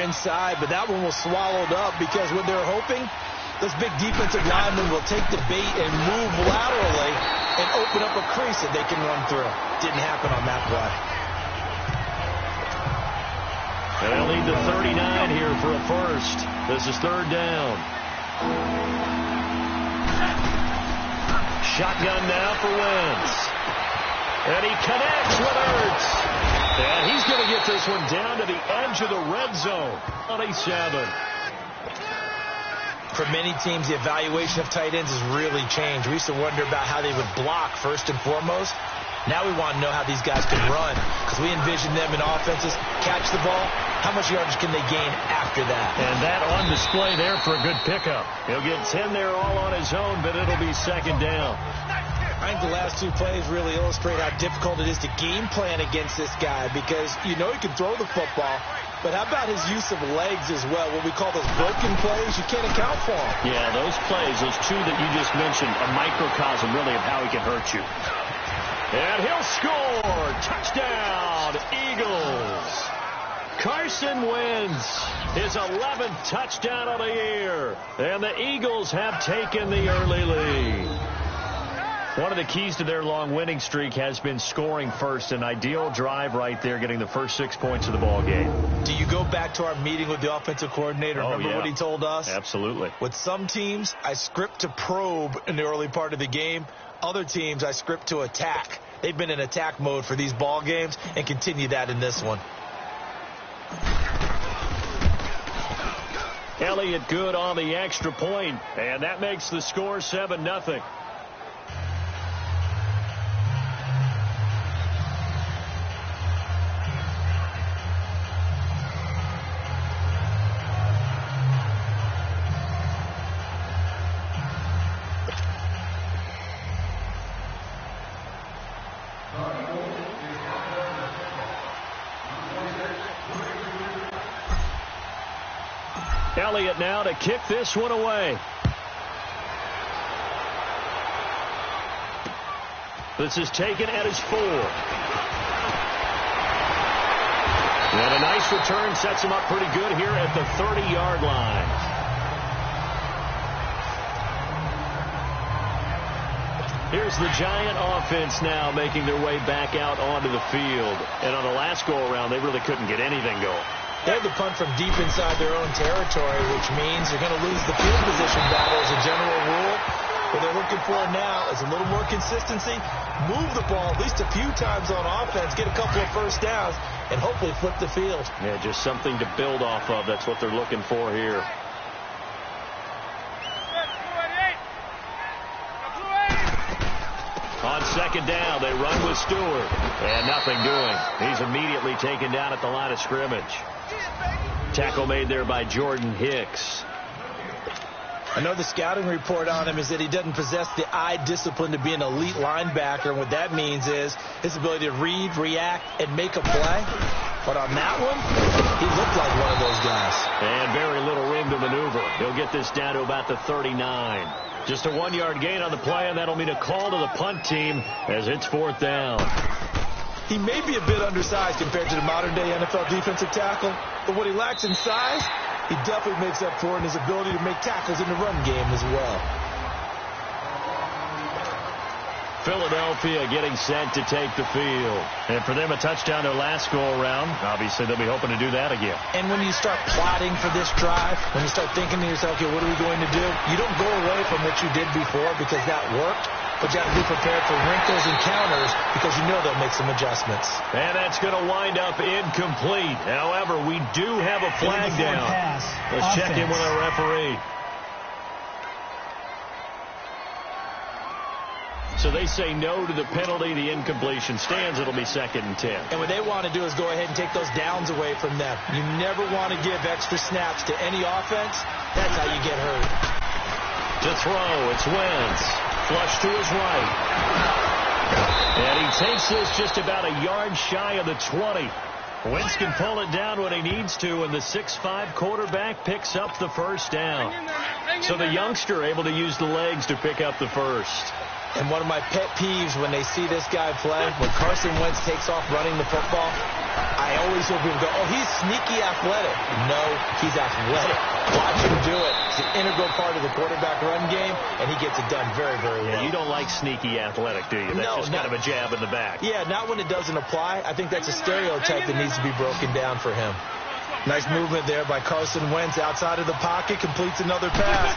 inside, but that one was swallowed up because when they're hoping, those big defensive linemen will take the bait and move laterally and open up a crease that they can run through. Didn't happen on that play. And they'll need the 39 here for a first. This is third down. Shotgun now for Wentz. And he connects with Ertz. And he's going to get this one down to the edge of the red zone. 27. For many teams, the evaluation of tight ends has really changed. We used to wonder about how they would block first and foremost. Now we want to know how these guys can run because we envision them in offenses catch the ball. How much yardage can they gain after that? And that on display there for a good pickup. He'll get 10 there all on his own, but it'll be second down. I think the last two plays really illustrate how difficult it is to game plan against this guy because you know he can throw the football, but how about his use of legs as well? What we call those broken plays, you can't account for them. Yeah, those plays, those two that you just mentioned, a microcosm really of how he can hurt you. And he'll score! Touchdown, Eagles! Carson Wentz, his 11th touchdown of the year. And the Eagles have taken the early lead. One of the keys to their long winning streak has been scoring first. An ideal drive right there, getting the first 6 points of the ball game. Do you go back to our meeting with the offensive coordinator? Remember what he told us? Absolutely. With some teams, I script to probe in the early part of the game. Other teams, I script to attack. They've been in attack mode for these ball games and continue that in this one. Elliott good on the extra point, and that makes the score 7-0. Elliott now to kick this one away. This is taken at his 4. And a nice return sets him up pretty good here at the 30-yard line. Here's the Giant offense now making their way back out onto the field. And on the last go-around, they really couldn't get anything going. They had to punt from deep inside their own territory, which means they're going to lose the field position battle as a general rule. What they're looking for now is a little more consistency, move the ball at least a few times on offense, get a couple of first downs, and hopefully flip the field. Yeah, just something to build off of. That's what they're looking for here. On second down, they run with Stewart. And nothing doing. He's immediately taken down at the line of scrimmage. Tackle made there by Jordan Hicks. I know the scouting report on him is that he doesn't possess the eye discipline to be an elite linebacker. And what that means is his ability to read, react, and make a play. But on that one, he looked like one of those guys. And very little room to maneuver. He'll get this down to about the 39. Just a 1-yard gain on the play, and that'll mean a call to the punt team as it's 4th down. He may be a bit undersized compared to the modern-day NFL defensive tackle, but what he lacks in size, he definitely makes up for in his ability to make tackles in the run game as well. Philadelphia getting set to take the field. And for them, a touchdown their last go-around. Obviously, they'll be hoping to do that again. And when you start plotting for this drive, when you start thinking to yourself, okay, what are we going to do? You don't go away from what you did before because that worked, but you have to be prepared for wrinkles and counters because you know they'll make some adjustments. And that's going to wind up incomplete. However, we do have a flag down. Let's check in with our referee. So they say no to the penalty. The incompletion stands. It'll be 2nd and 10. And what they want to do is go ahead and take those downs away from them. You never want to give extra snaps to any offense. That's how you get hurt. To throw, it's Wentz. Flush to his right. And he takes this just about a yard shy of the 20. Wentz can pull it down when he needs to, and the 6'5" quarterback picks up the first down. So the youngster able to use the legs to pick up the first. And one of my pet peeves when they see this guy play, when Carson Wentz takes off running the football, I always hear people go, oh, he's sneaky athletic. No, he's athletic. Watch him do it. It's an integral part of the quarterback run game, and he gets it done very, very well. Yeah, you don't like sneaky athletic, do you? That's just kind of a jab in the back. Yeah, not when it doesn't apply. I think that's a stereotype that needs to be broken down for him. Nice movement there by Carson Wentz outside of the pocket, completes another pass.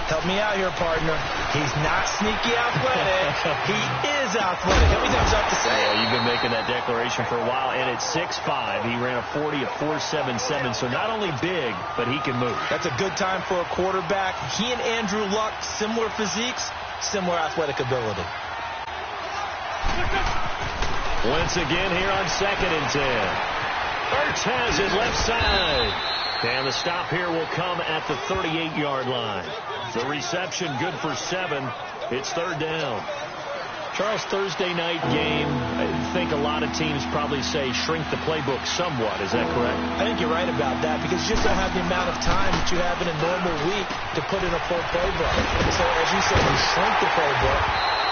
Help me out here, partner. He's not sneaky athletic. He is athletic. How many times do I have to say it? Yeah, you've been making that declaration for a while, and at 6'5", he ran a 40 at 4.77, so not only big, but he can move. That's a good time for a quarterback. He and Andrew Luck, similar physiques, similar athletic ability. Once again here on 2nd and 10. Ertz has it left side. And the stop here will come at the 38-yard line. The reception good for 7. It's 3rd down. Charles, Thursday night game, I think a lot of teams probably say shrink the playbook somewhat. Is that correct? I think you're right about that because you just don't have the amount of time that you have in a normal week to put in a full playbook. So as you said, you shrink the playbook.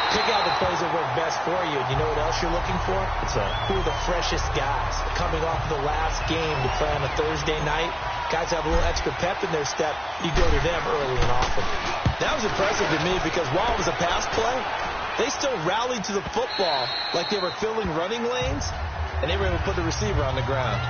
Pick out the plays that work best for you. You know what else you're looking for? What's that? Who are the freshest guys coming off the last game to play on a Thursday night? Guys have a little extra pep in their step. You go to them early and often. That was impressive to me because while it was a pass play, they still rallied to the football like they were filling running lanes, and they were able to put the receiver on the ground.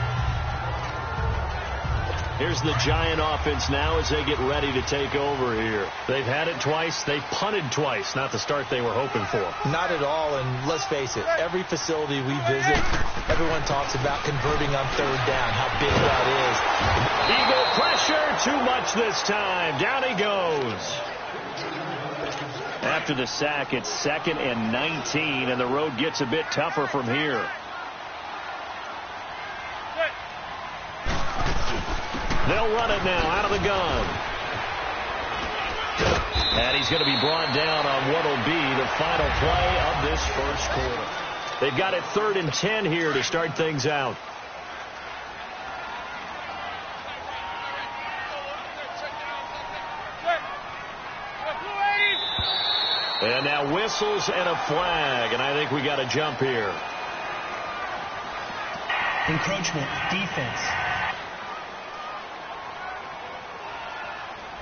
Here's the Giant offense now as they get ready to take over here. They've had it twice. They've punted twice. Not the start they were hoping for. Not at all, and let's face it, every facility we visit, everyone talks about converting on 3rd down, how big that is. Eagle pressure, too much this time. Down he goes. After the sack, it's 2nd and 19, and the road gets a bit tougher from here. They'll run it now out of the gun. And he's going to be brought down on what will be the final play of this first quarter. They've got it 3rd and 10 here to start things out. And now whistles and a flag, and I think we got a jump here. Encroachment, defense.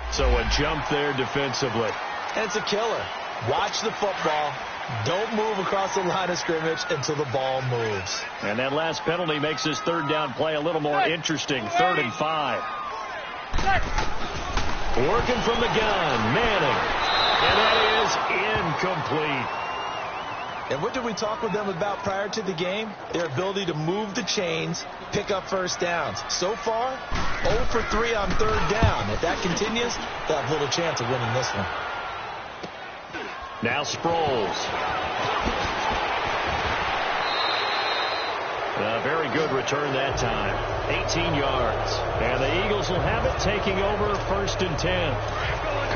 So a jump there defensively. And it's a killer. Watch the football. Don't move across the line of scrimmage until the ball moves. And that last penalty makes this 3rd down play a little more interesting. 3rd and 5. Working from the gun, Manning. And that is incomplete. And what did we talk with them about prior to the game? Their ability to move the chains, pick up first downs. So far, 0 for 3 on 3rd down. If that continues, they'll have little chance of winning this one. Now Sproles. A very good return that time. 18 yards. And the Eagles will have it taking over 1st and 10.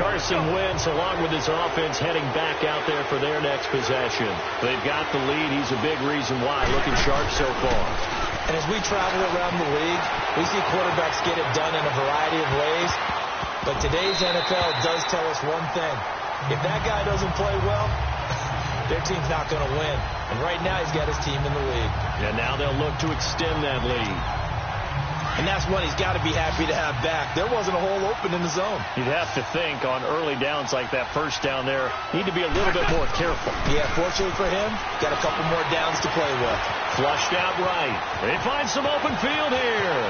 Carson Wentz, along with his offense, heading back out there for their next possession. They've got the lead. He's a big reason why. Looking sharp so far. And as we travel around the league, we see quarterbacks get it done in a variety of ways. But today's NFL does tell us one thing. If that guy doesn't play well, their team's not going to win. And right now, he's got his team in the lead. And now they'll look to extend that lead. And that's what he's got to be happy to have back. There wasn't a hole open in the zone. You'd have to think on early downs like that first down there, need to be a little bit more careful. Yeah, fortunately for him, got a couple more downs to play with. Flushed out right. They find some open field here.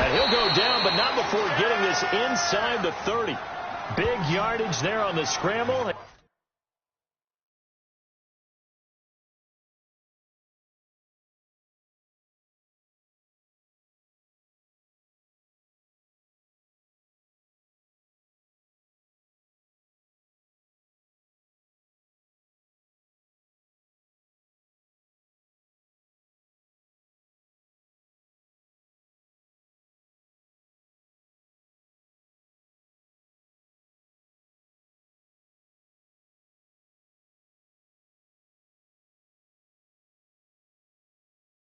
And he'll go down, but not before getting this inside the 30. Big yardage there on the scramble.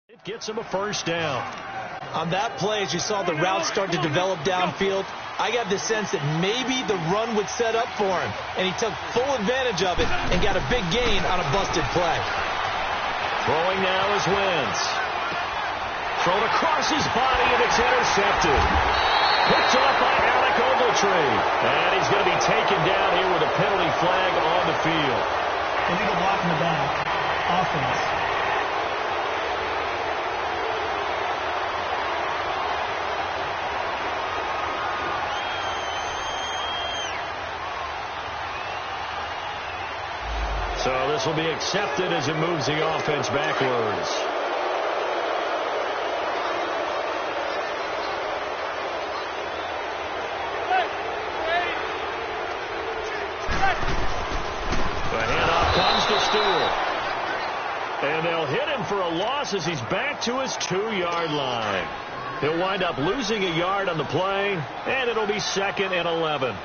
It gets him a first down. On that play, as you saw the route start to develop downfield, I got the sense that maybe the run would set up for him, and he took full advantage of it and got a big gain on a busted play. Throwing now is Wentz. Thrown across his body, and it's intercepted. Picked off by Alec Ogletree. And he's going to be taken down here with a penalty flag on the field. Illegal block in the back. Offense. So this will be accepted as it moves the offense backwards. The handoff comes to Stewart. And they'll hit him for a loss as he's back to his 2-yard line. He'll wind up losing a yard on the play, and it'll be 2nd and 11.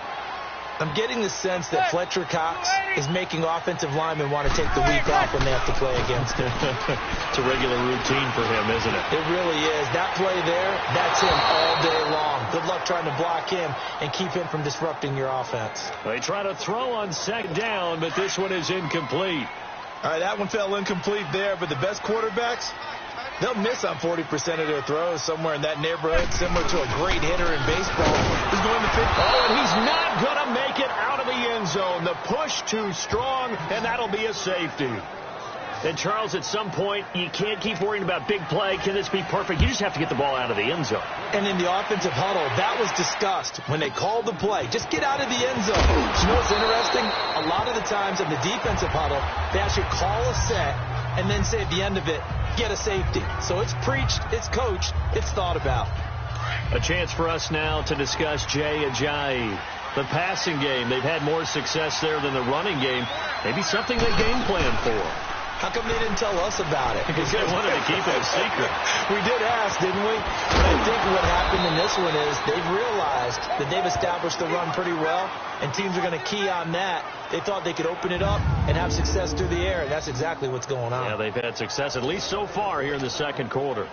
I'm getting the sense that Fletcher Cox is making offensive linemen want to take the week off when they have to play against him. It's a regular routine for him, isn't it? It really is. That play there, that's him all day long. Good luck trying to block him and keep him from disrupting your offense. They try to throw on 2nd down, but this one is incomplete. All right, that one fell incomplete there, but the best quarterbacks, they'll miss on 40% of their throws somewhere in that neighborhood, similar to a great hitter in baseball who's going to pick. Oh, and he's not going to make it out of the end zone. The push too strong, and that'll be a safety. And, Charles, at some point, you can't keep worrying about big play. Can this be perfect? You just have to get the ball out of the end zone. And in the offensive huddle, that was discussed when they called the play. Just get out of the end zone. You know what's interesting? A lot of the times in the defensive huddle, they actually call a set and then say at the end of it, get a safety. So it's preached, it's coached, it's thought about. A chance for us now to discuss Jay Ajayi. The passing game, they've had more success there than the running game. Maybe something they game plan for. How come they didn't tell us about it? Because they wanted to keep it a secret. We did ask, didn't we? But I think what happened in this one is they've realized that they've established the run pretty well, and teams are going to key on that. They thought they could open it up and have success through the air, and that's exactly what's going on. Yeah, they've had success, at least so far here in the 2nd quarter.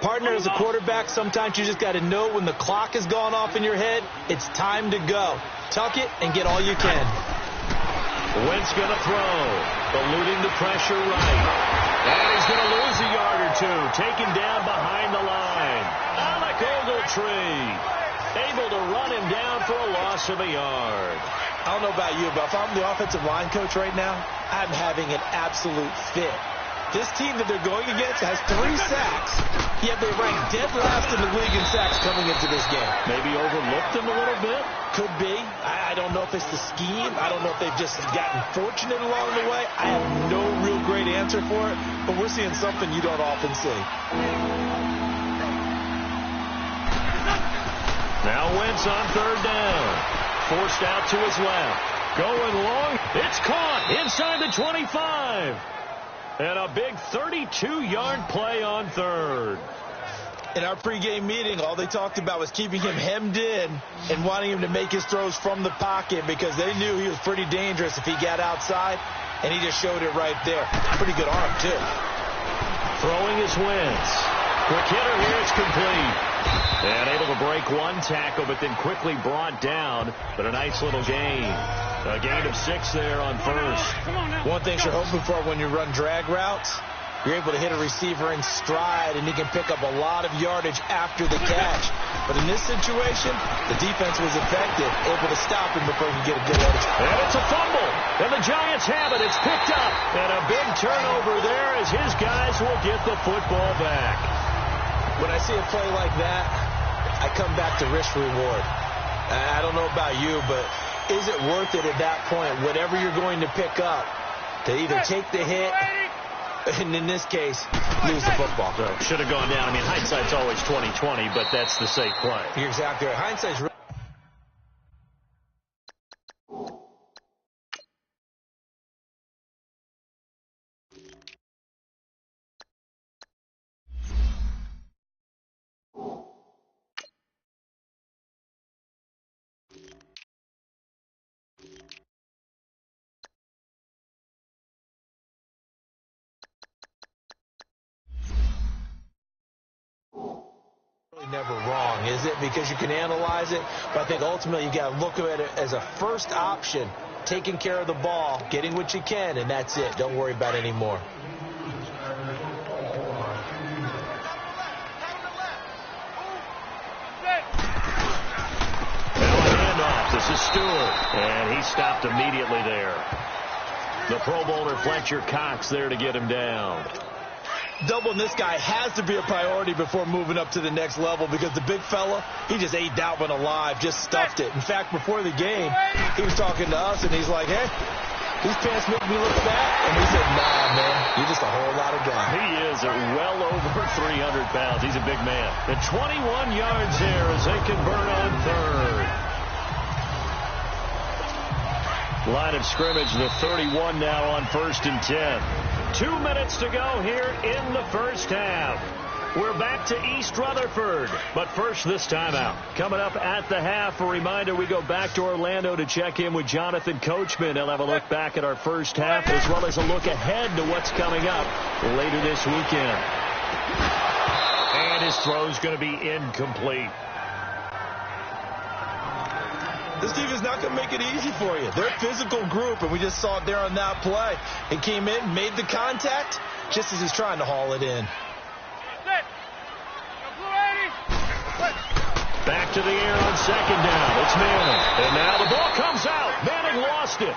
Partner, as a quarterback, sometimes you just got to know when the clock has gone off in your head, it's time to go. Tuck it and get all you can. Wentz going to throw, eluding the pressure right. And he's going to lose a yard or two, taken down behind the line. Alec Ogletree, able to run him down for a loss of a yard. I don't know about you, but if I'm the offensive line coach right now, I'm having an absolute fit. This team that they're going against has 3 sacks, yet they rank dead last in the league in sacks coming into this game. Maybe overlooked them a little bit? Could be. I don't know if it's the scheme. I don't know if they've just gotten fortunate along the way. I have no real great answer for it, but we're seeing something you don't often see. Now Wentz on 3rd down. Forced out to his left. Going long. It's caught inside the 25. And a big 32-yard play on 3rd. In our pregame meeting, all they talked about was keeping him hemmed in and wanting him to make his throws from the pocket because they knew he was pretty dangerous if he got outside, and he just showed it right there. Pretty good arm, too. Throwing his Wentz. Quick hitter here, it's complete. And able to break one tackle, but then quickly brought down. But a nice little gain. A gain of 6 there on 1st. One thing you're hoping for when you run drag routes, you're able to hit a receiver in stride, and he can pick up a lot of yardage after the catch. But in this situation, the defense was effective, able to stop him before he could get a good edge. And it's a fumble. And the Giants have it. It's picked up. And a big turnover there as his guys will get the football back. When I see a play like that, I come back to risk reward. I don't know about you, but is it worth it at that point, whatever you're going to pick up, to either take the hit, and in this case, lose the football? So, should have gone down. I mean, hindsight's always 20/20, but that's the safe play. You're exactly right. Hindsight's really never wrong, is it? Because you can analyze it, but I think ultimately you got to look at it as a first option, taking care of the ball, getting what you can, and that's it. Don't worry about it anymore. Stewart. And he stopped immediately there. The Pro Bowler Fletcher Cox there to get him down. Doubling this guy has to be a priority before moving up to the next level, because the big fella, he just ate that one alive, just stuffed it. In fact, before the game, he was talking to us, and he's like, hey, these pants make me look fat. And we said, nah, man, you're just a whole lot of guy. He is well over 300 pounds. He's a big man. The 21 yards there as they convert on third. Line of scrimmage, the 31 now on 1st and 10. 2 minutes to go here in the first half. We're back to East Rutherford. But first, this timeout. Coming up at the half, a reminder, we go back to Orlando to check in with Jonathan Coachman. He'll have a look back at our first half, as well as a look ahead to what's coming up later this weekend. And his throw's going to be incomplete. This defense is not going to make it easy for you. They're a physical group, and we just saw it there on that play. He came in, made the contact, just as he's trying to haul it in. Back to the air on 2nd down. It's Manning. And now the ball comes out. Manning lost it.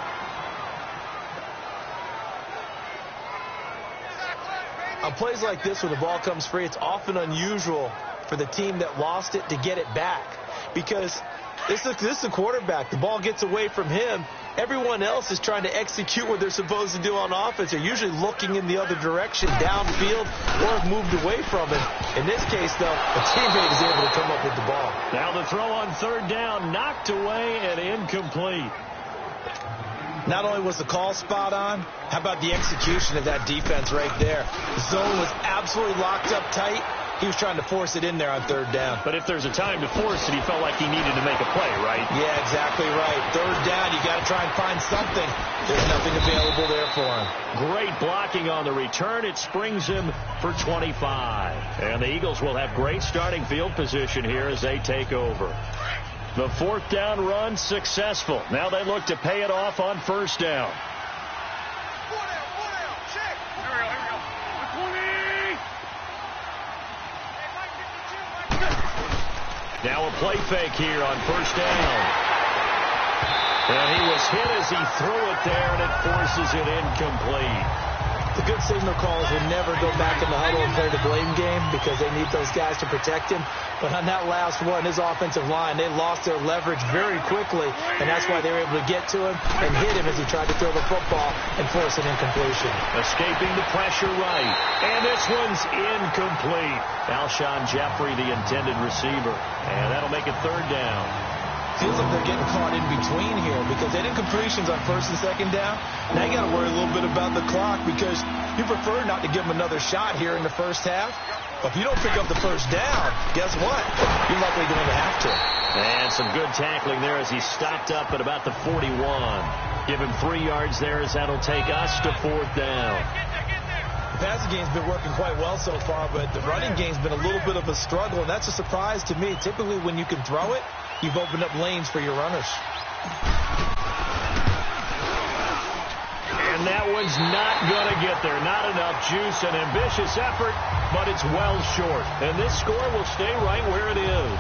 On plays like this, when the ball comes free, it's often unusual for the team that lost it to get it back, because this is the quarterback. The ball gets away from him. Everyone else is trying to execute what they're supposed to do on offense. They're usually looking in the other direction, downfield, or have moved away from it. In this case, though, a teammate is able to come up with the ball. Now the throw on 3rd down, knocked away and incomplete. Not only was the call spot on, how about the execution of that defense right there? The zone was absolutely locked up tight. He was trying to force it in there on 3rd down. But if there's a time to force it, he felt like he needed to make a play, right? Yeah, exactly right. 3rd down, you got to try and find something. There's nothing available there for him. Great blocking on the return. It springs him for 25. And the Eagles will have great starting field position here as they take over. The 4th down run successful. Now they look to pay it off on 1st down. Now a play fake here on 1st down. And he was hit as he threw it there, and it forces it incomplete. The good signal calls will never go back in the huddle and play the blame game, because they need those guys to protect him. But on that last one, his offensive line, they lost their leverage very quickly, and that's why they were able to get to him and hit him as he tried to throw the football and force an incompletion. Escaping the pressure right. And this one's incomplete. Alshon Jeffrey, the intended receiver. And that'll make it 3rd down. Feels like they're getting caught in between here, because they did completions on 1st and 2nd down. Now you got to worry a little bit about the clock, because you prefer not to give them another shot here in the first half. But if you don't pick up the 1st down, guess what? You're likely going to have to. And some good tackling there as he stopped up at about the 41. Give him 3 yards there as that'll take us to 4th down. The passing game's been working quite well so far, but the running game's been a little bit of a struggle, and that's a surprise to me. Typically, when you can throw it, you've opened up lanes for your runners. And that one's not going to get there. Not enough juice. An ambitious effort, but it's well short. And this score will stay right where it is.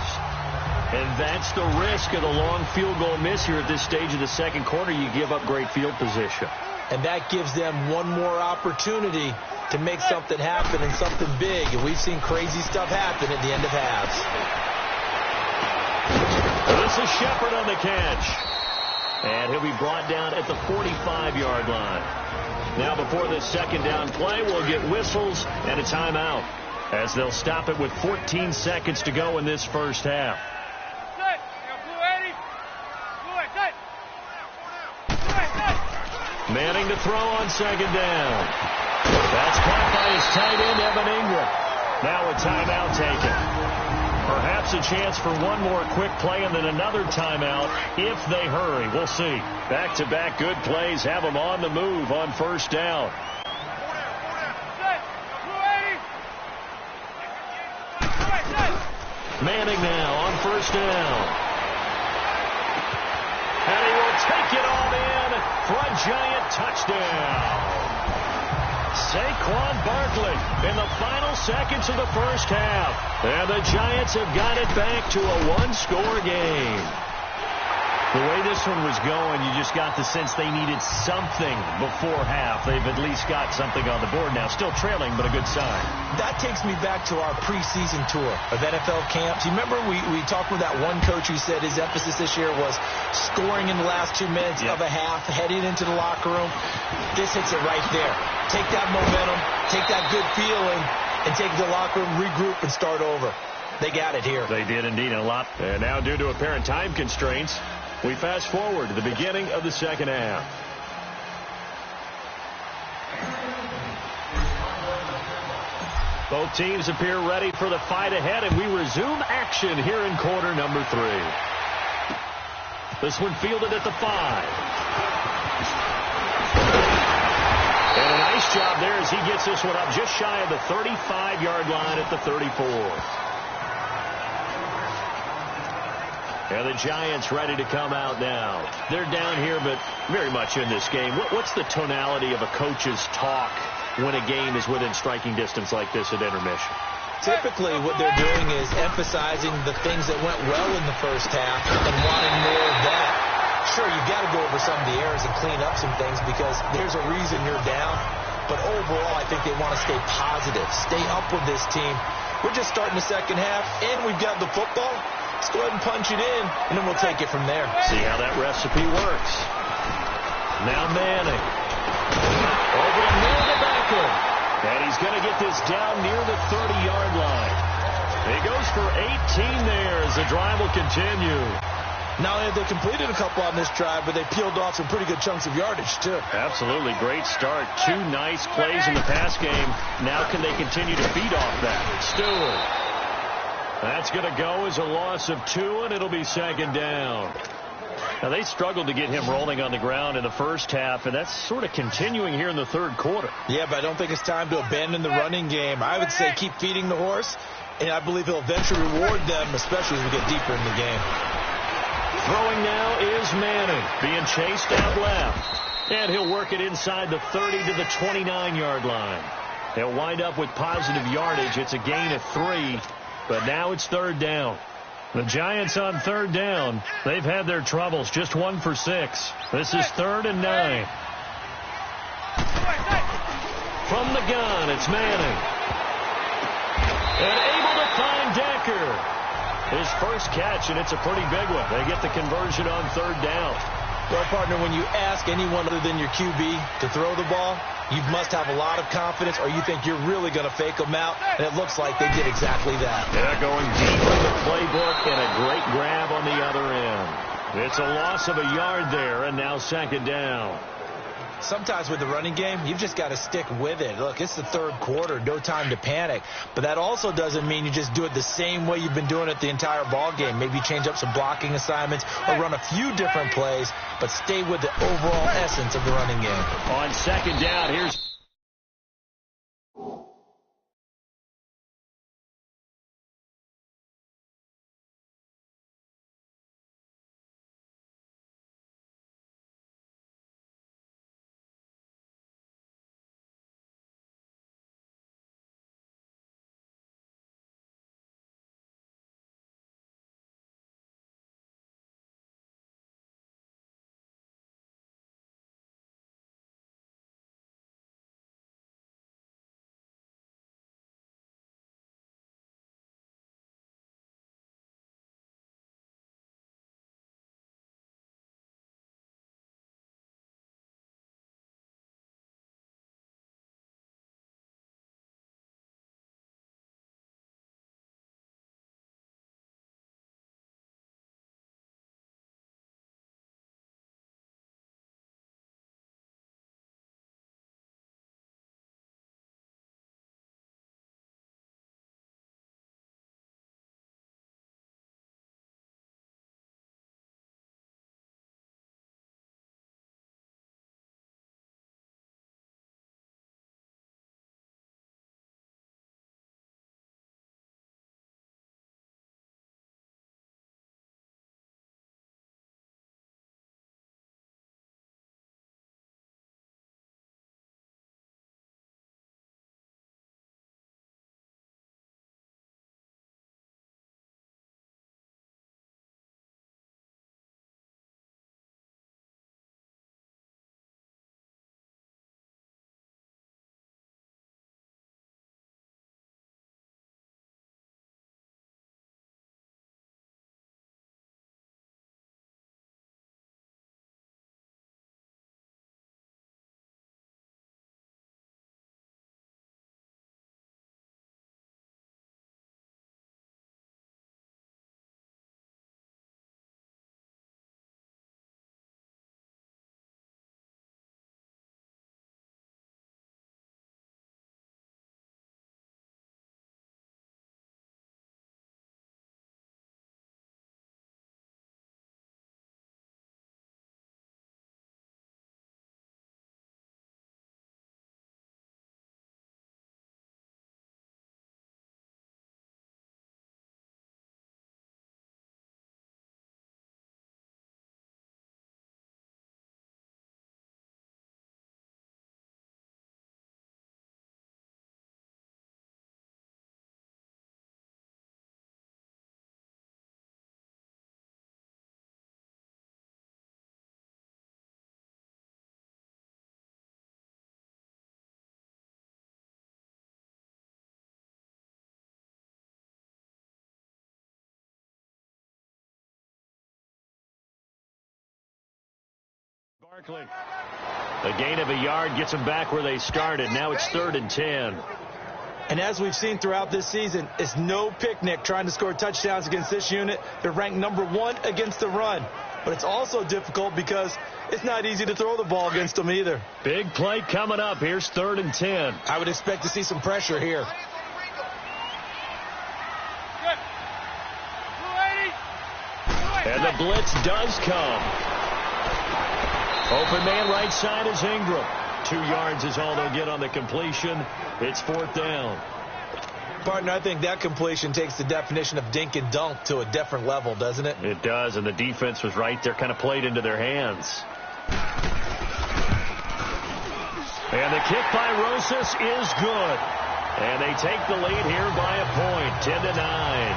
And that's the risk of the long field goal miss here at this stage of the 2nd quarter. You give up great field position. And that gives them one more opportunity to make something happen, and something big. And we've seen crazy stuff happen at the end of halves. This is Shepard on the catch. And he'll be brought down at the 45-yard line. Now before this 2nd down play, we'll get whistles and a timeout, as they'll stop it with 14 seconds to go in this first half. Manning to throw on 2nd down. That's caught by his tight end, Evan Ingram. Now a timeout taken. Perhaps a chance for one more quick play and then another timeout if they hurry. We'll see. Back-to-back good plays have them on the move on 1st down. Manning now on 1st down. And he will take it all in for a giant touchdown. Saquon Barkley in the final seconds of the first half. And the Giants have got it back to a one-score game. The way this one was going, you just got the sense they needed something before half. They've at least got something on the board now. Still trailing, but a good sign. That takes me back to our preseason tour of NFL camps. You remember we talked with that one coach who said his emphasis this year was scoring in the last 2 minutes of a half, heading into the locker room. This hits it right there. Take that momentum, take that good feeling, and take the locker room, regroup, and start over. They got it here. They did indeed a lot. And now due to apparent time constraints, we fast forward to the beginning of the second half. Both teams appear ready for the fight ahead, and we resume action here in quarter number 3. This one fielded at the 5. And a nice job there as he gets this one up just shy of the 35-yard line at the 34. And the Giants ready to come out now. They're down here, but very much in this game. What's the tonality of a coach's talk when a game is within striking distance like this at intermission? Typically, what they're doing is emphasizing the things that went well in the first half and wanting more of that. Sure, you've got to go over some of the errors and clean up some things because there's a reason you're down. But overall, I think they want to stay positive, stay up with this team. We're just starting the second half, and we've got the football. Let's go ahead and punch it in, and then we'll take it from there. See how that recipe works. Now Manning. Over to near the backer. And he's going to get this down near the 30-yard line. He goes for 18 there as the drive will continue. Not only have they completed a couple on this drive, but they peeled off some pretty good chunks of yardage, too. Absolutely. Great start. 2 nice plays in the pass game. Now can they continue to feed off that? Stewart. That's going to go as a loss of 2, and it'll be second down. Now, they struggled to get him rolling on the ground in the first half, and that's sort of continuing here in the third quarter. Yeah, but I don't think it's time to abandon the running game. I would say keep feeding the horse, and I believe he'll eventually reward them, especially as we get deeper in the game. Throwing now is Manning, being chased out left. And he'll work it inside the 30 to the 29-yard line. He'll wind up with positive yardage. It's a gain of 3, but now it's third down. The Giants on third down. They've had their troubles. Just 1 for 6. This is 3rd and 9. From the gun, it's Manning. And able to find Decker. His first catch, and it's a pretty big one. They get the conversion on third down. Well, partner, when you ask anyone other than your QB to throw the ball, you must have a lot of confidence, or you think you're really going to fake them out, and it looks like they did exactly that. Yeah, going deep in the playbook, and a great grab on the other end. It's a loss of a yard there, and now second down. Sometimes with the running game, you've just got to stick with it. Look, it's the third quarter, no time to panic. But that also doesn't mean you just do it the same way you've been doing it the entire ball game. Maybe change up some blocking assignments or run a few different plays, but stay with the overall essence of the running game. On second down, here's A gain of a yard gets them back where they started. Now it's 3rd and 10. And as we've seen throughout this season, it's no picnic trying to score touchdowns against this unit. They're ranked #1 against the run. But it's also difficult because it's not easy to throw the ball against them either. Big play coming up. Here's 3rd and 10. I would expect to see some pressure here. And the blitz does come. Open man right side is Ingram. 2 yards is all they'll get on the completion. It's 4th down. Partner, I think that completion takes the definition of dink and dunk to a different level, doesn't it? It does, and the defense was right there, kind of played into their hands. And the kick by Rosas is good. And they take the lead here by a point, 10-9.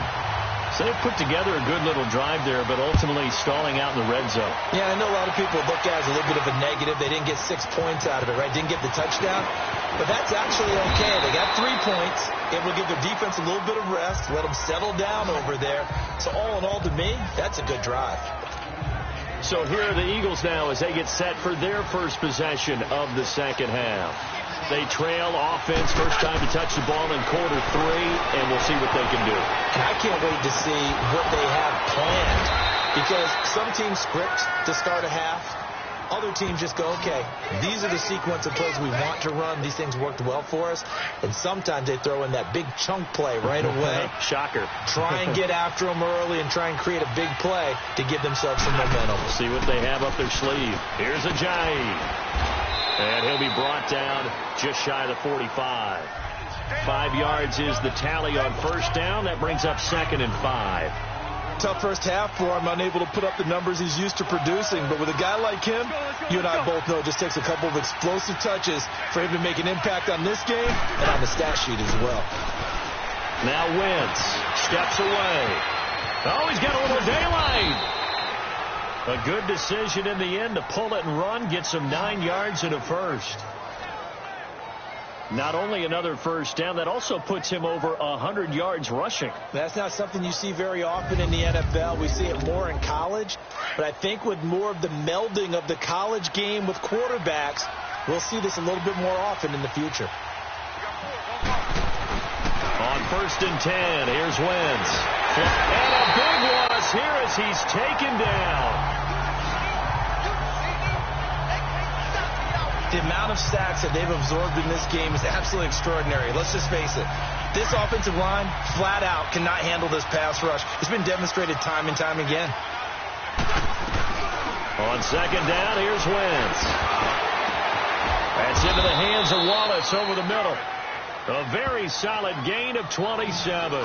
So they put together a good little drive there, but ultimately stalling out in the red zone. Yeah, I know a lot of people look at it as a little bit of a negative. They didn't get 6 points out of it, right? Didn't get the touchdown. But that's actually okay. They got 3 points. Able to give their defense a little bit of rest, let them settle down over there. So all in all, to me, that's a good drive. So here are the Eagles now as they get set for their first possession of the second half. They trail offense, first time to touch the ball in quarter 3, and we'll see what they can do. And I can't wait to see what they have planned, because some teams script to start a half. Other teams just go, okay, these are the sequence of plays we want to run. These things worked well for us. And sometimes they throw in that big chunk play right away. Shocker. Try and get after them early and try and create a big play to give themselves some momentum. We'll see what they have up their sleeve. Here's Ajayi. And he'll be brought down just shy of the 45. 5 yards is the tally on first down. That brings up 2nd and 5. Tough first half for him, unable to put up the numbers he's used to producing. But with a guy like him, you and I both know it just takes a couple of explosive touches for him to make an impact on this game and on the stat sheet as well. Now Wentz steps away. Oh, he's got a little daylight. A good decision in the end to pull it and run, get some 9 yards and a first. Not only another first down, that also puts him over 100 yards rushing. That's not something you see very often in the NFL. We see it more in college. But I think with more of the melding of the college game with quarterbacks, we'll see this a little bit more often in the future. On 1st and 10, here's Wentz. And a big loss here as he's taken down. The amount of sacks that they've absorbed in this game is absolutely extraordinary. Let's just face it. This offensive line, flat out, cannot handle this pass rush. It's been demonstrated time and time again. On 2nd down, here's Wentz. That's into the hands of Wallace over the middle. A very solid gain of 27.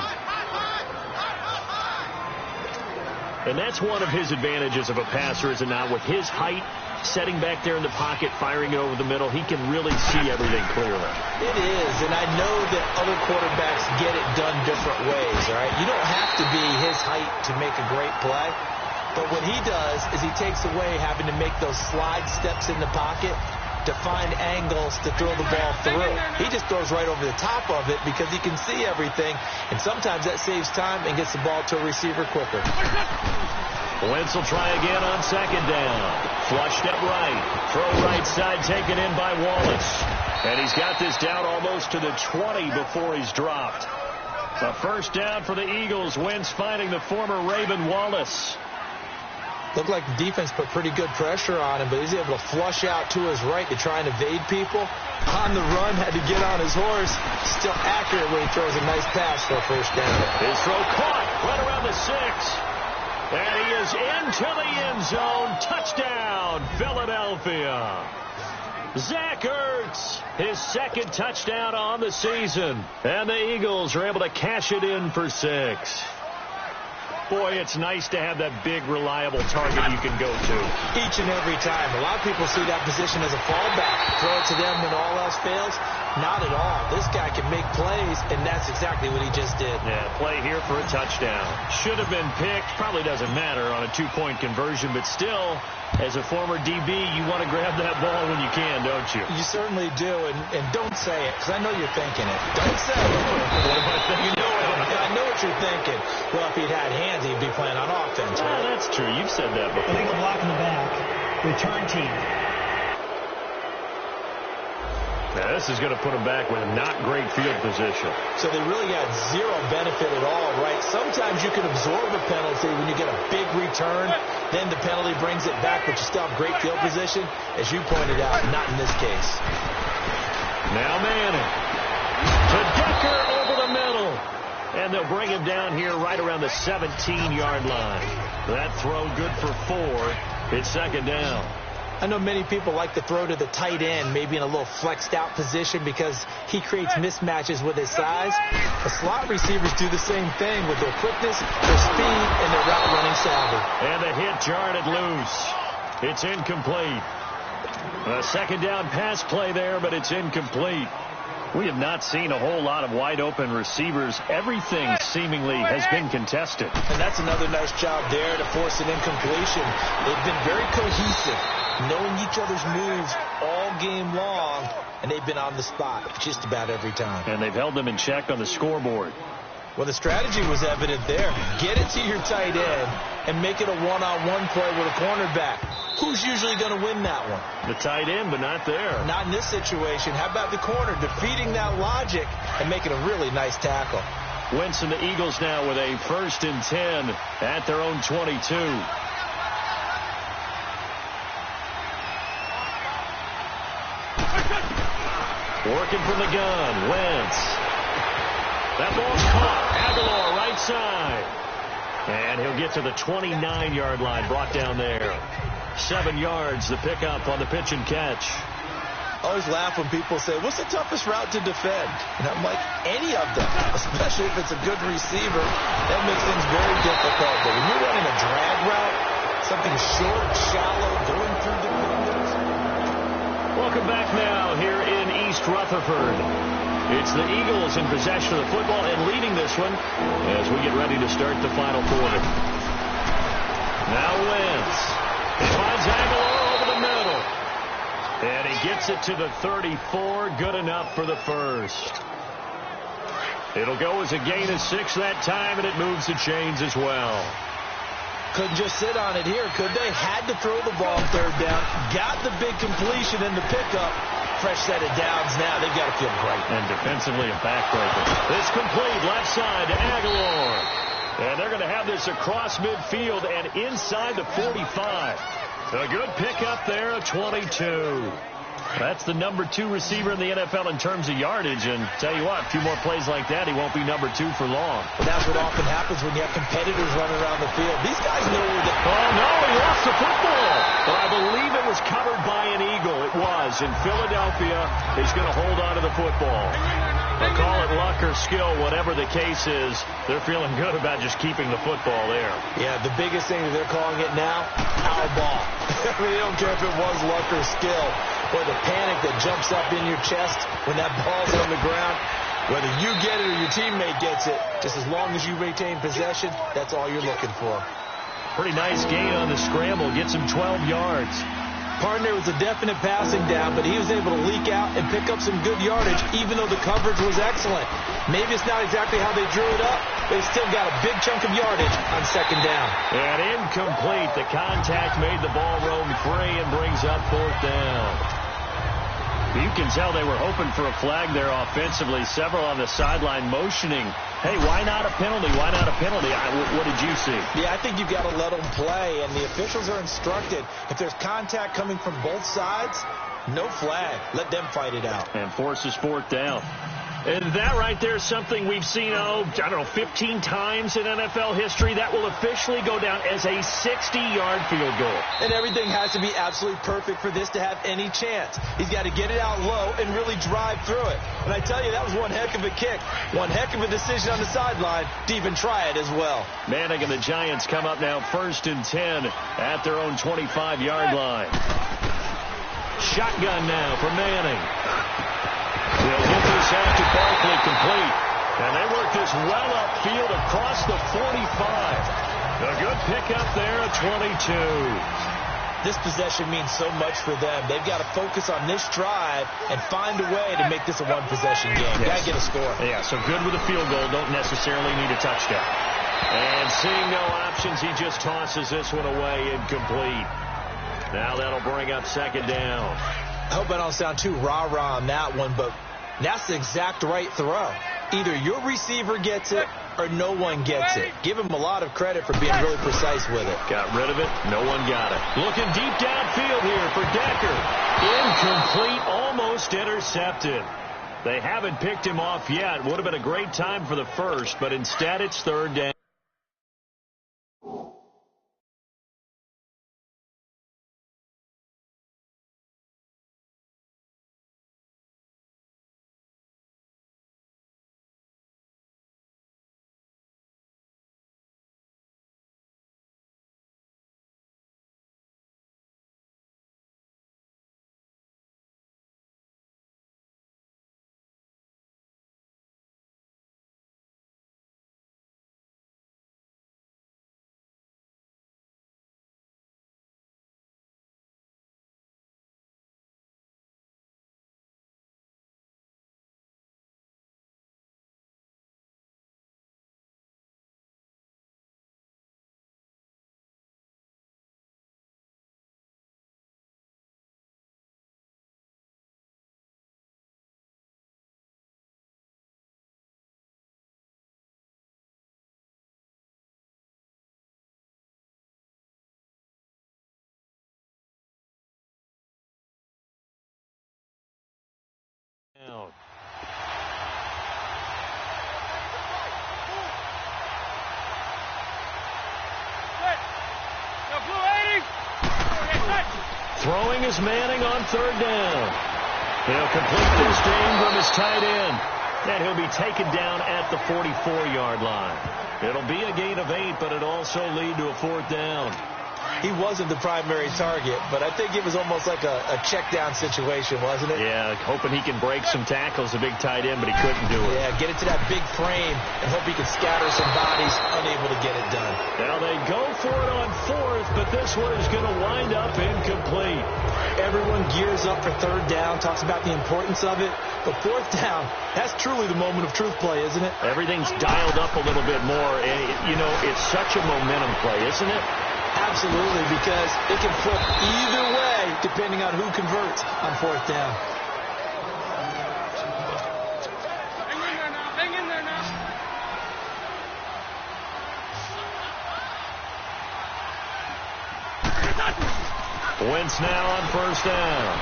And that's one of his advantages of a passer, is it not? With his height, setting back there in the pocket, firing it over the middle, he can really see everything clearly. It is, and I know that other quarterbacks get it done different ways, all right? You don't have to be his height to make a great play, but what he does is he takes away having to make those slide steps in the pocket to find angles to throw the ball through. He just throws right over the top of it because he can see everything, and sometimes that saves time and gets the ball to a receiver quicker. Wentz will try again on 2nd down. Flushed up right. Throw right side taken in by Wallace. And he's got this down almost to the 20 before he's dropped. A first down for the Eagles. Wentz finding the former Raven Wallace. Looked like the defense put pretty good pressure on him, but he's able to flush out to his right to try and evade people. On the run, had to get on his horse. Still accurate when he throws a nice pass for a first down. His throw caught right around the 6. And he is into the end zone. Touchdown, Philadelphia. Zach Ertz, his 2nd touchdown on the season. And the Eagles are able to cash it in for 6. Boy, it's nice to have that big, reliable target you can go to. Each and every time. A lot of people see that position as a fallback. Throw it to them when all else fails. Not at all. This guy can make plays, and that's exactly what he just did. Yeah, play here for a touchdown. Should have been picked. Probably doesn't matter on a 2-point conversion, but still, as a former DB, you want to grab that ball when you can, don't you? You certainly do, and don't say it, because I know you're thinking it. Don't say it. What am I thinking? I know what you're thinking. Well, if he'd had hands, he'd be playing on offense. Right? That's true. You've said that before. Illegal block in the back. Return team. Now, this is going to put them back with not great field position. So they really got zero benefit at all, right? Sometimes you can absorb a penalty when you get a big return. Then the penalty brings it back, but you still have great field position. As you pointed out, not in this case. Now Manning. To Decker over the middle. And they'll bring him down here right around the 17-yard line. That throw good for 4. It's second down. I know many people like to throw to the tight end, maybe in a little flexed out position because he creates mismatches with his size. The slot receivers do the same thing with their quickness, their speed, and their route running savvy. And the hit jarred it loose. It's incomplete. A second down pass play there, but it's incomplete. We have not seen a whole lot of wide-open receivers. Everything seemingly has been contested. And that's another nice job there to force an incompletion. They've been very cohesive, knowing each other's moves all game long, and they've been on the spot just about every time. And they've held them in check on the scoreboard. Well, the strategy was evident there. Get it to your tight end and make it a one-on-one play with a cornerback. Who's usually going to win that one? The tight end, but not there. Not in this situation. How about the corner defeating that logic and making a really nice tackle? Wentz and the Eagles now with a 1st and 10 at their own 22. Working from the gun, Wentz. That ball's caught. Aguilar right side. And he'll get to the 29-yard line, brought down there. 7 yards, the pickup on the pitch and catch. I always laugh when people say, what's the toughest route to defend? And I'm like, any of them, especially if it's a good receiver. That makes things very difficult. But when you're running a drag route, something short, shallow, going through the windows. Welcome back now here in East Rutherford. It's the Eagles in possession of the football and leading this one as we get ready to start the final quarter. Now Wentz. He finds Aguilar over the middle. And he gets it to the 34. Good enough for the first. It'll go as a gain of 6 that time, and it moves the chains as well. Couldn't just sit on it here, could they? Had to throw the ball on 3rd down. Got the big completion in the pickup. Fresh set of downs now. They've got to feel great. And defensively a backbreaker. It's complete left side to Aguilar. And they're going to have this across midfield and inside the 45. A good pickup there of 22. That's the number 2 receiver in the NFL in terms of yardage. And tell you what, a few more plays like that, he won't be number 2 for long. But that's what often happens when you have competitors running around the field. These guys know where they... Oh, no, he lost the football. But I believe it was covered by an Eagle. It was. And Philadelphia is going to hold on to the football. They'll call it luck or skill, whatever the case is. They're feeling good about just keeping the football there. Yeah, the biggest thing that they're calling it now, our ball. I mean, they don't care if it was luck or skill, or the panic that jumps up in your chest when that ball's on the ground. Whether you get it or your teammate gets it, just as long as you retain possession, that's all you're looking for. Pretty nice gain on the scramble. Gets him 12 yards. Partner was a definite passing down, but he was able to leak out and pick up some good yardage, even though the coverage was excellent. Maybe it's not exactly how they drew it up, but they still got a big chunk of yardage on 2nd down. And incomplete. The contact made the ball roam free and brings up 4th down. You can tell they were hoping for a flag there offensively. Several on the sideline motioning, hey, why not a penalty? Why not a penalty? What did you see? Yeah, I think you've got to let them play, and the officials are instructed. If there's contact coming from both sides, no flag. Let them fight it out. And forces 4th down. And that right there is something we've seen, 15 times in NFL history. That will officially go down as a 60-yard field goal. And everything has to be absolutely perfect for this to have any chance. He's got to get it out low and really drive through it. And I tell you, that was one heck of a kick. One heck of a decision on the sideline to even try it as well. Manning and the Giants come up now 1st and 10 at their own 25-yard line. Shotgun now for Manning. They'll get this out to Barkley complete. And they work this well upfield across the 45. A good pickup there at 22. This possession means so much for them. They've got to focus on this drive and find a way to make this a one-possession game. Yes. Got to get a score. Yeah, so good with a field goal. Don't necessarily need a touchdown. And seeing no options, he just tosses this one away incomplete. Now that'll bring up 2nd down. I hope I don't sound too rah-rah on that one, but that's the exact right throw. Either your receiver gets it or no one gets it. Give him a lot of credit for being really precise with it. Got rid of it. No one got it. Looking deep downfield here for Decker. Incomplete, almost intercepted. They haven't picked him off yet. Would have been a great time for the first, but instead it's third down. Throwing is Manning on third down. He'll complete this to Ingram as tight end. And he'll be taken down at the 44-yard line. It'll be a gain of 8, but it'll also lead to a fourth down. He wasn't the primary target, but I think it was almost like a check-down situation, wasn't it? Yeah, hoping he can break some tackles, a big tight end, but he couldn't do it. Yeah, get into that big frame and hope he can scatter some bodies, unable to get it done. Now they go for it on fourth, but this one is going to wind up incomplete. Everyone gears up for third down, talks about the importance of it. But fourth down, that's truly the moment of truth play, isn't it? Everything's dialed up a little bit more. You know, it's such a momentum play, isn't it? Absolutely, because it can flip either way depending on who converts on fourth down. Hang in there now. Wentz now on first down.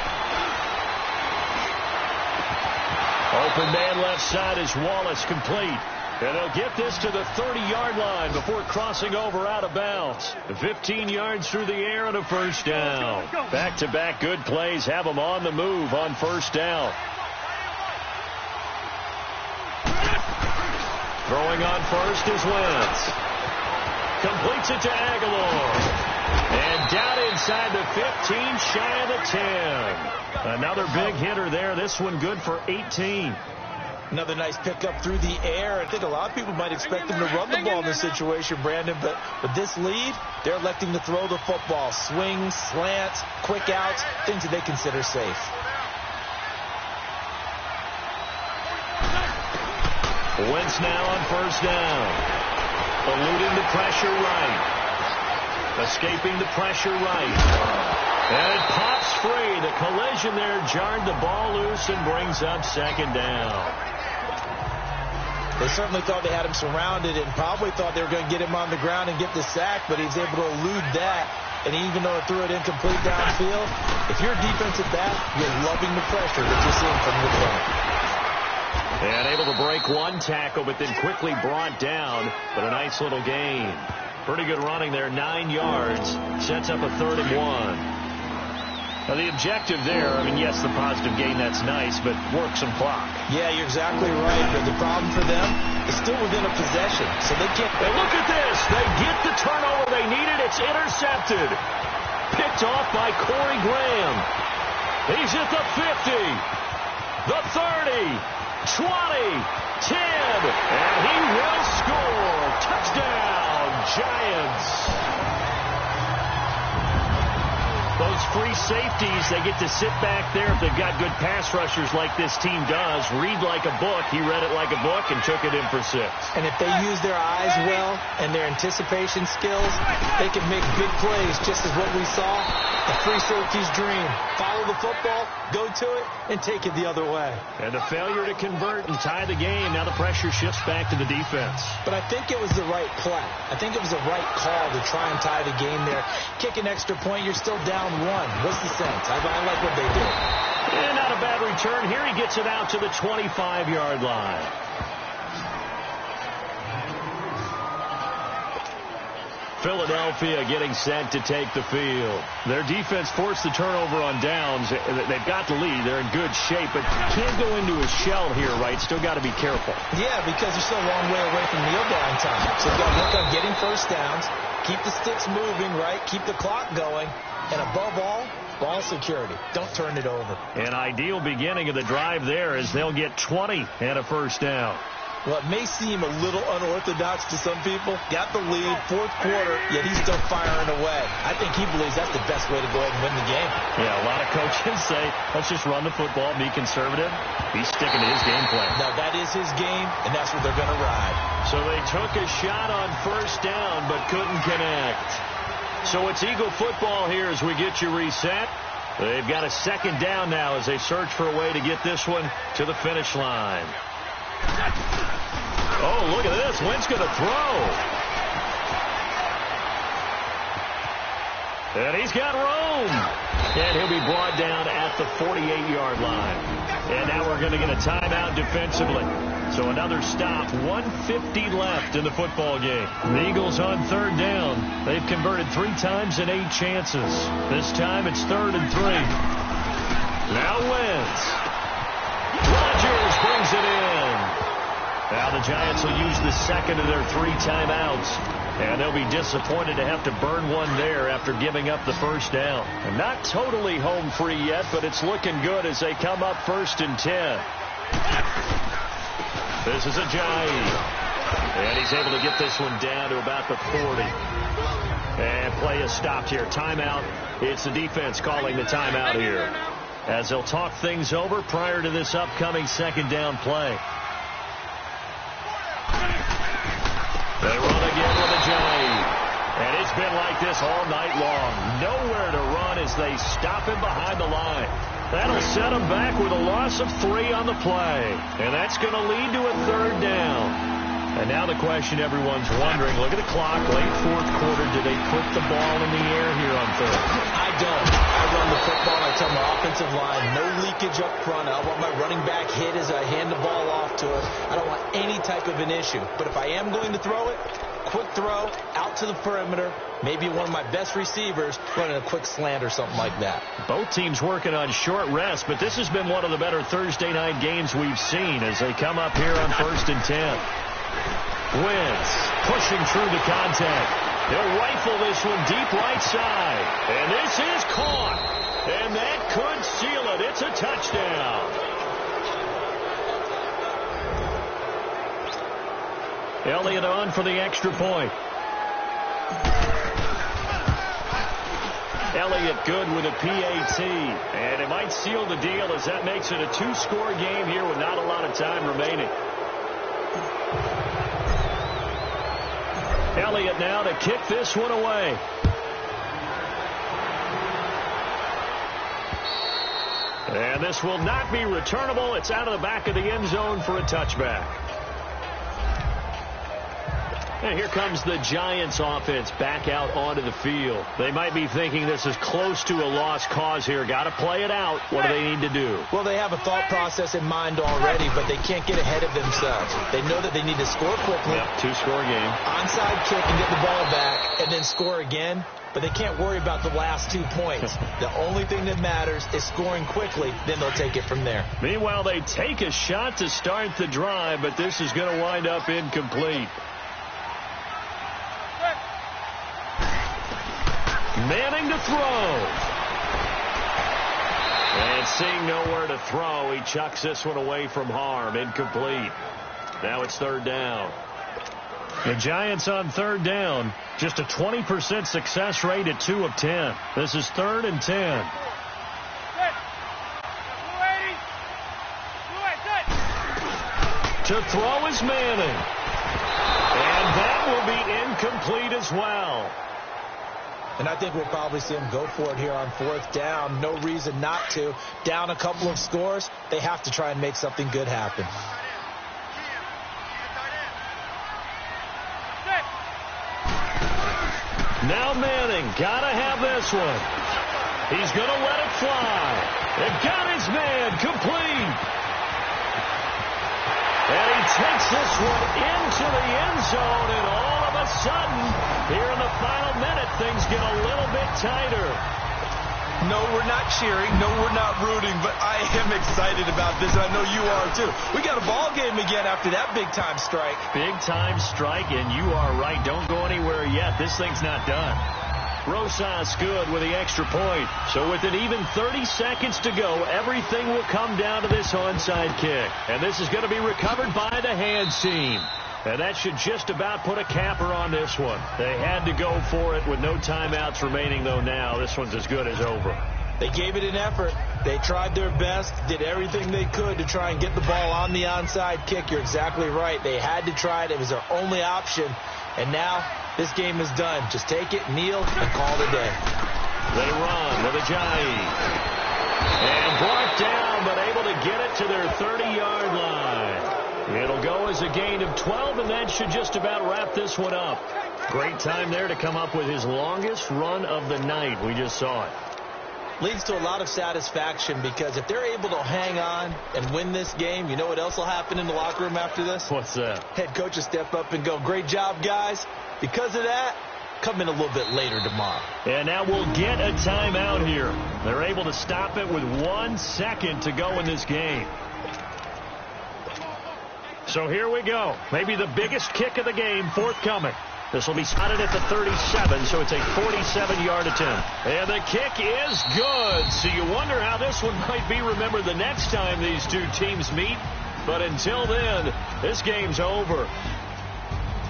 Open man left side is Wallace, complete. And they'll get this to the 30-yard line before crossing over out of bounds. 15 yards through the air and a first down. Back-to-back good plays have them on the move on first down. Throwing on first is Wentz. Completes it to Aguilar. And down inside the 15, shy of the 10. Another big hitter there. This one good for 18. Another nice pickup through the air. I think a lot of people might expect them to run the ball in this situation, Brandon, but with this lead, they're electing to throw the football. Swings, slants, quick outs, things that they consider safe. Wentz now on first down. Eluding the pressure right. Escaping the pressure right. And it pops free. The collision there jarred the ball loose and brings up second down. They certainly thought they had him surrounded and probably thought they were going to get him on the ground and get the sack, but he's able to elude that. And even though it threw it incomplete downfield, if you're a defensive back, you're loving the pressure that you're seeing from your front. And able to break one tackle, but then quickly brought down. But a nice little gain. Pretty good running there, 9 yards. Sets up a 3rd and 1. Now, the objective there, I mean, yes, the positive gain, that's nice, but work some clock. Yeah, you're exactly right, but the problem for them is still within a possession, so they can't... And look at this. They get the turnover they needed. It's intercepted. Picked off by Corey Graham. He's at the 50, the 30, 20, 10, and he will score. Touchdown, Giants. Those those free safeties, they get to sit back there if they've got good pass rushers like this team does. Read like a book. He read it like a book and took it in for 6. And if they use their eyes well and their anticipation skills, they can make big plays, just as what we saw. A free safety's dream. Follow the football, go to it, and take it the other way. And a failure to convert and tie the game. Now the pressure shifts back to the defense. But I think it was the right play. I think it was the right call to try and tie the game there. Kick an extra point, you're still down 1. What's the sense? I like what they did. And not a bad return. Here he gets it out to the 25-yard line. Philadelphia getting set to take the field. Their defense forced the turnover on downs. They've got the lead. They're in good shape, but can't go into a shell here, right? Still got to be careful. Yeah, because they're still a long way away from kneel down time. So you've got to work on getting first downs, keep the sticks moving, right? Keep the clock going, and above all, ball security. Don't turn it over. An ideal beginning of the drive there as they'll get 20 and a first down. Well, it may seem a little unorthodox to some people. Got the lead, 4th quarter, yet he's still firing away. I think he believes that's the best way to go ahead and win the game. Yeah, a lot of coaches say, let's just run the football, be conservative. He's sticking to his game plan. Now, that is his game, and that's what they're going to ride. So they took a shot on first down, but couldn't connect. So it's Eagle football here as we get you reset. They've got a 2nd down now as they search for a way to get this one to the finish line. Oh, look at this. Wentz going to throw. And he's got room. And he'll be brought down at the 48-yard line. And now we're going to get a timeout defensively. So another stop. 1:50 left in the football game. The Eagles on 3rd down. They've converted 3 times in 8 chances. This time it's 3rd and 3. Now Wentz. Rodgers brings it in. Now the Giants will use the 2nd of their 3 timeouts. And they'll be disappointed to have to burn one there after giving up the first down. And not totally home free yet, but it's looking good as they come up 1st and 10. This is Ajayi. And he's able to get this one down to about the 40. And play is stopped here. Timeout. It's the defense calling the timeout here, as they'll talk things over prior to this upcoming 2nd down play. They run again with Ajayi. And it's been like this all night long. Nowhere to run as they stop him behind the line. That'll set him back with a loss of 3 on the play. And that's going to lead to a 3rd down. And now the question everyone's wondering, look at the clock, late 4th quarter. Do they put the ball in the air here on 3rd? I don't. I run the football. I tell my offensive line, no leakage up front. I don't want my running back hit as I hand the ball off to him. I don't want any type of an issue. But if I am going to throw it, quick throw, out to the perimeter, maybe one of my best receivers running a quick slant or something like that. Both teams working on short rest, but this has been one of the better Thursday night games we've seen as they come up here on 1st and 10. Wentz pushing through the contact. They'll rifle this one deep right side. And this is caught. And that could seal it. It's a touchdown. Elliott on for the extra point. Elliott good with a PAT. And it might seal the deal as that makes it a 2-score game here with not a lot of time remaining. Elliott now to kick this one away. And this will not be returnable. It's out of the back of the end zone for a touchback. And here comes the Giants offense back out onto the field. They might be thinking this is close to a lost cause here. Got to play it out. What do they need to do? Well, they have a thought process in mind already, but they can't get ahead of themselves. They know that they need to score quickly. Yep, 2-score game. Onside kick and get the ball back and then score again. But they can't worry about the last 2 points. The only thing that matters is scoring quickly. Then they'll take it from there. Meanwhile, they take a shot to start the drive, but this is going to wind up incomplete. Manning to throw. And seeing nowhere to throw, he chucks this one away from harm. Incomplete. Now it's 3rd down. The Giants on third down. Just a 20% success rate at 2 of 10. This is 3rd and 10. To throw is Manning. And that will be incomplete as well. And I think we'll probably see him go for it here on 4th down. No reason not to. Down a couple of scores, they have to try and make something good happen. Now Manning, gotta have this one. He's gonna let it fly. They've got his man complete. And he takes this one into the end zone, and all of a sudden, here in the final minute, things get a little bit tighter. No, we're not cheering. No, we're not rooting, but I am excited about this, and I know you are too. We got a ball game again after that big-time strike. Big-time strike, and you are right. Don't go anywhere yet. This thing's not done. Rosas good with the extra point. So with an even 30 seconds to go, everything will come down to this onside kick. And this is going to be recovered by the hands team. And that should just about put a capper on this one. They had to go for it with no timeouts remaining, though now this one's as good as over. They gave it an effort. They tried their best, did everything they could to try and get the ball on the onside kick. You're exactly right. They had to try it. It was their only option. And now this game is done. Just take it, kneel, and call it a day. They run with Ajayi. And brought down, but able to get it to their 30-yard line. It'll go as a gain of 12, and that should just about wrap this one up. Great time there to come up with his longest run of the night. We just saw it. Leads to a lot of satisfaction because if they're able to hang on and win this game, you know what else will happen in the locker room after this? What's that? Head coach will step up and go, great job, guys. Because of that, come in a little bit later tomorrow. And now we'll get a timeout here. They're able to stop it with 1 second to go in this game. So here we go. Maybe the biggest kick of the game forthcoming. This will be spotted at the 37, so it's a 47-yard attempt. And the kick is good. So you wonder how this one might be remembered the next time these two teams meet. But until then, this game's over.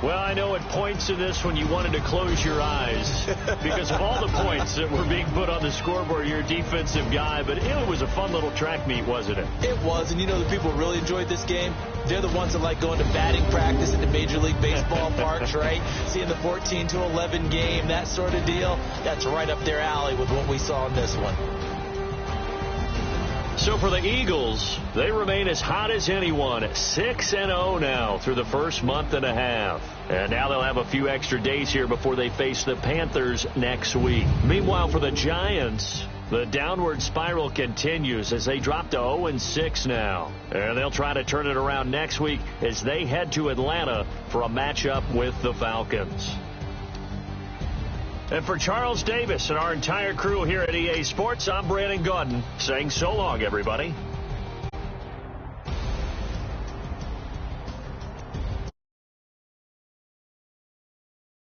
Well, I know at points in this when you wanted to close your eyes because of all the points that were being put on the scoreboard. You're a defensive guy, but it was a fun little track meet, wasn't it? It was, and you know the people who really enjoyed this game? They're the ones that like going to batting practice at the Major League Baseball parks, right? Seeing the 14-11 game, that sort of deal. That's right up their alley with what we saw in this one. So for the Eagles, they remain as hot as anyone, 6-0 now through the first month and a half. And now they'll have a few extra days here before they face the Panthers next week. Meanwhile, for the Giants, the downward spiral continues as they drop to 0-6 now. And they'll try to turn it around next week as they head to Atlanta for a matchup with the Falcons. And for Charles Davis and our entire crew here at EA Sports, I'm Brandon Gaudin saying so long, everybody.